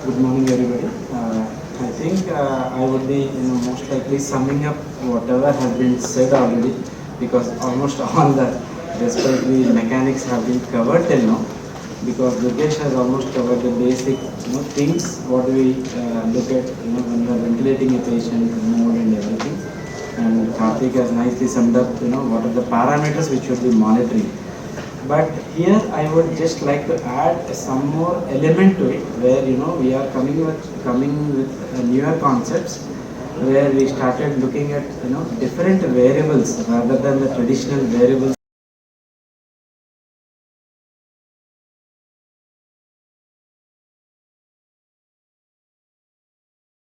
Good morning, everybody. I think I would be, most likely summing up whatever has been said already, because almost all the respiratory mechanics have been covered till now. Because Durgesh has almost covered the basic, things what we look at, when we are ventilating a patient, mode and everything. And Karthik has nicely summed up, what are the parameters which should be monitoring. But here I would just like to add some more element to it, where we are coming with newer concepts, where we started looking at different variables rather than the traditional variables